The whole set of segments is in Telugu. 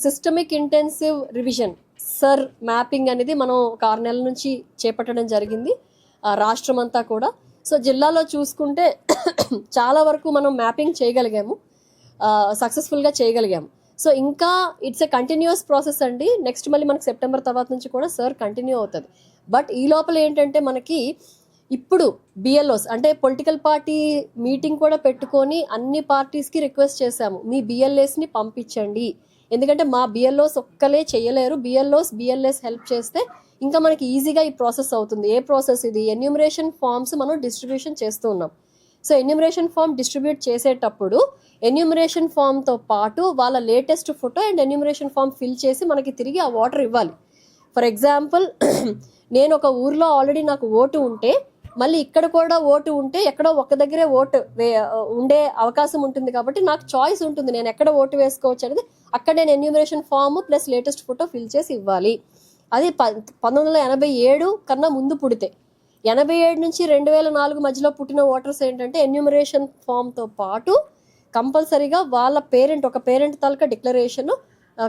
Systemic intensive revision sir mapping అనేది మనం ఒక 6 నెలల నుంచి చేపట్టడం జరిగింది రాష్ట్రం అంతా కూడా. సో జిల్లాలో చూసుకుంటే చాలా వరకు మనం మ్యాపింగ్ చేయగలిగాము, సక్సెస్ఫుల్గా చేయగలిగాము. సో ఇంకా ఇట్స్ ఎ కంటిన్యూస్ ప్రాసెస్ అండి. నెక్స్ట్ మళ్ళీ మనకి సెప్టెంబర్ తర్వాత నుంచి కూడా సర్ కంటిన్యూ అవుతుంది. బట్ ఈ లోపల ఏంటంటే మనకి ఇప్పుడు బిఎల్ఓస్ అంటే పొలిటికల్ పార్టీ మీటింగ్ కూడా పెట్టుకొని అన్ని పార్టీస్కి రిక్వెస్ట్ చేశాము, మీ బిఎల్ఏస్ని పంపించండి. ఎందుకంటే మా బిఎల్ఓస్ ఒక్కలే చేయలేరు, బిఎల్ఎస్ హెల్ప్ చేస్తే ఇంకా మనకి ఈజీగా ఈ ప్రాసెస్ అవుతుంది. ఏ ప్రాసెస్ ఇది? ఎన్యూమరేషన్ ఫామ్స్ మనం డిస్ట్రిబ్యూషన్ చేస్తూ ఉన్నాం. సో ఎన్యూమరేషన్ ఫామ్ డిస్ట్రిబ్యూట్ చేసేటప్పుడు ఎన్యూమరేషన్ ఫామ్తో పాటు వాళ్ళ latest photo and enumeration form fill చేసి మనకి తిరిగి ఆ వాటర్ ఇవ్వాలి. ఫర్ ఎగ్జాంపుల్ నేను ఒక ఊర్లో ఆల్రెడీ నాకు ఓటు ఉంటే మళ్ళీ ఇక్కడ కూడా ఓటు ఉంటే ఎక్కడో ఒక దగ్గరే ఓటు ఉండే అవకాశం ఉంటుంది. కాబట్టి నాకు చాయిస్ ఉంటుంది నేను ఎక్కడ ఓటు వేసుకోవచ్చు అనేది. అక్కడ నేను enumeration form plus latest photo fill చేసి ఇవ్వాలి. అది 1987 కన్నా ముందు పుడితే, 87 నుంచి 2004 మధ్యలో పుట్టిన ఓటర్స్ ఏంటంటే ఎన్యూమరేషన్ ఫామ్తో పాటు కంపల్సరీగా వాళ్ళ పేరెంట్, ఒక పేరెంట్ తాలూకా డిక్లరేషన్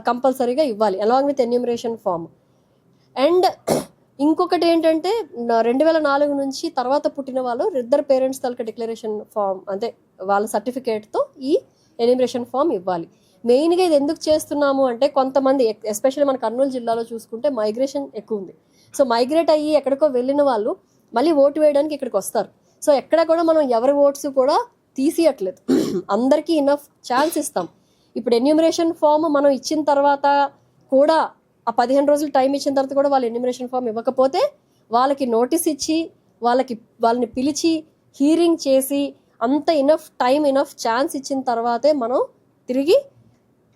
కంపల్సరీగా ఇవ్వాలి along with enumeration form. And ఇంకొకటి ఏంటంటే 2004 నుంచి తర్వాత పుట్టిన వాళ్ళు ఇద్దరు పేరెంట్స్ తాలూకా డిక్లరేషన్ ఫామ్ అంటే వాళ్ళ సర్టిఫికేట్తో ఈ ఎన్యూమరేషన్ ఫామ్ ఇవ్వాలి. మెయిన్గా ఇది ఎందుకు చేస్తున్నాము అంటే కొంతమంది ఎస్పెషల్లీ మన కర్నూలు జిల్లాలో చూసుకుంటే మైగ్రేషన్ ఎక్కువ ఉంది. సో మైగ్రేట్ అయ్యి ఎక్కడికో వెళ్ళిన వాళ్ళు మళ్ళీ ఓటు వేయడానికి ఇక్కడికి వస్తారు. సో ఎక్కడ కూడా మనం ఎవరి ఓట్స్ కూడా తీసియట్లేదు, అందరికీ ఇనఫ్ ఛాన్స్ ఇస్తాం. ఇప్పుడు ఎన్యూమరేషన్ ఫామ్ మనం ఇచ్చిన తర్వాత కూడా ఆ 15 రోజులు టైం ఇచ్చిన తర్వాత కూడా వాళ్ళు ఎన్యూమరేషన్ ఫామ్ ఇవ్వకపోతే వాళ్ళకి నోటీస్ ఇచ్చి వాళ్ళని పిలిచి హీరింగ్ చేసి అంత ఇనఫ్ టైం ఇనఫ్ ఛాన్స్ ఇచ్చిన తర్వాతే మనం తిరిగి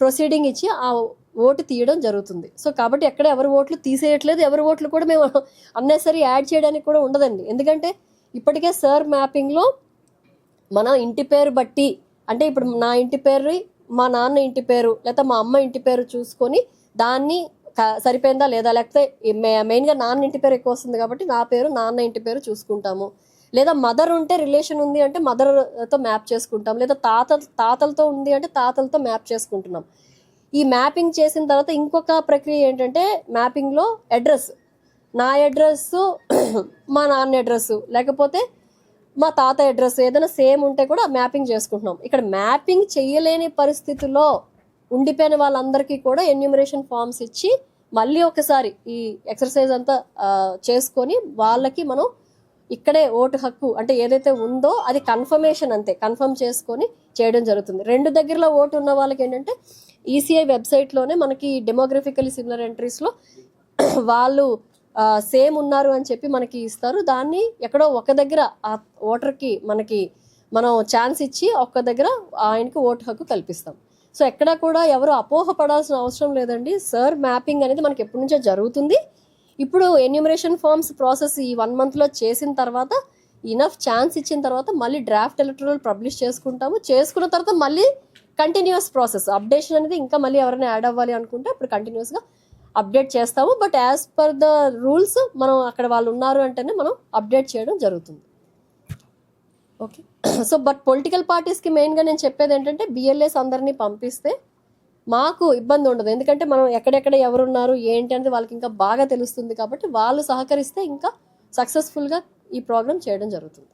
ప్రొసీడింగ్ ఇచ్చి ఆ ఓటు తీయడం జరుగుతుంది. సో కాబట్టి ఎక్కడ ఎవరి ఓట్లు తీసేయట్లేదు, ఎవరి ఓట్లు కూడా మేము అన్నెసరీ యాడ్ చేయడానికి కూడా ఉండదండి. ఎందుకంటే ఇప్పటికే సర్ మ్యాపింగ్లో మన ఇంటి పేరు బట్టి అంటే ఇప్పుడు నా ఇంటి పేరు, మా నాన్న ఇంటి పేరు లేదా మా అమ్మ ఇంటి పేరు చూసుకొని దాన్ని సరిపోయిందా లేదా, లేకపోతే మెయిన్గా నాన్న ఇంటి పేరు ఎక్కువ వస్తుంది కాబట్టి నా పేరు నాన్న ఇంటి పేరు చూసుకుంటాము. లేదా మదర్ ఉంటే రిలేషన్ ఉంది అంటే మదర్తో మ్యాప్ చేసుకుంటాం, లేదా తాతలతో ఉంది అంటే తాతలతో మ్యాప్ చేసుకుంటున్నాం. ఈ మ్యాపింగ్ చేసిన తర్వాత ఇంకొక ప్రక్రియ ఏంటంటే మ్యాపింగ్లో అడ్రస్, నా అడ్రస్ మా నాన్న అడ్రస్ లేకపోతే మా తాత అడ్రస్ ఏదైనా సేమ్ ఉంటే కూడా మ్యాపింగ్ చేసుకుంటున్నాం. ఇక్కడ మ్యాపింగ్ చేయలేని పరిస్థితుల్లో ఉండిపోయిన వాళ్ళందరికీ కూడా ఎన్యూమరేషన్ ఫామ్స్ ఇచ్చి మళ్ళీ ఒకసారి ఈ ఎక్సర్సైజ్ అంతా చేసుకొని వాళ్ళకి మనం ఇక్కడే ఓటు హక్కు అంటే ఏదైతే ఉందో అది కన్ఫర్మేషన్ అంతే కన్ఫర్మ్ చేసుకొని చేయడం జరుగుతుంది. 2 దగ్గరలో ఓటు ఉన్న వాళ్ళకి ఏంటంటే ఈసీఐ వెబ్సైట్లోనే మనకి డెమోగ్రఫికలీ సిమిలర్ ఎంట్రీస్లో వాళ్ళు సేమ్ ఉన్నారు అని చెప్పి మనకి ఇస్తారు. దాన్ని ఎక్కడో ఒక దగ్గర ఆ ఓటర్కి మనం ఛాన్స్ ఇచ్చి ఒక్క దగ్గర ఆయనకి ఓటు హక్కు కల్పిస్తాం. సో ఎక్కడా కూడా ఎవరు అపోహపడాల్సిన అవసరం లేదండి. సర్ మ్యాపింగ్ అనేది మనకి ఎప్పటి నుంచో జరుగుతుంది. ఇప్పుడు ఎన్యూమరేషన్ ఫామ్స్ ప్రాసెస్ ఈ 1 monthలో చేసిన తర్వాత ఇనఫ్ ఛాన్స్ ఇచ్చిన తర్వాత మళ్ళీ డ్రాఫ్ట్ ఎలక్టరల్ పబ్లిష్ చేసుకుంటాము. చేసుకున్న తర్వాత మళ్ళీ కంటిన్యూస్ ప్రాసెస్ అప్డేషన్ అనేది ఇంకా మళ్ళీ ఎవరైనా యాడ్ అవ్వాలి అనుకుంటే అప్పుడు కంటిన్యూస్గా అప్డేట్ చేస్తాము. But as per the rules మనం అక్కడ వాళ్ళు ఉన్నారు అంటేనే మనం అప్డేట్ చేయడం జరుగుతుంది. ఓకే. సో బట్ పొలిటికల్ పార్టీస్కి మెయిన్గా నేను చెప్పేది ఏంటంటే బిఎల్ఏస్ అందరినీ పంపిస్తే మాకు ఇబ్బంది ఉండదు. ఎందుకంటే మనం ఎక్కడెక్కడ ఎవరున్నారు ఏంటి అనేది వాళ్ళకి ఇంకా బాగా తెలుస్తుంది. కాబట్టి వాళ్ళు సహకరిస్తే ఇంకా సక్సెస్ఫుల్గా ఈ ప్రోగ్రామ్ చేయడం జరుగుతుంది.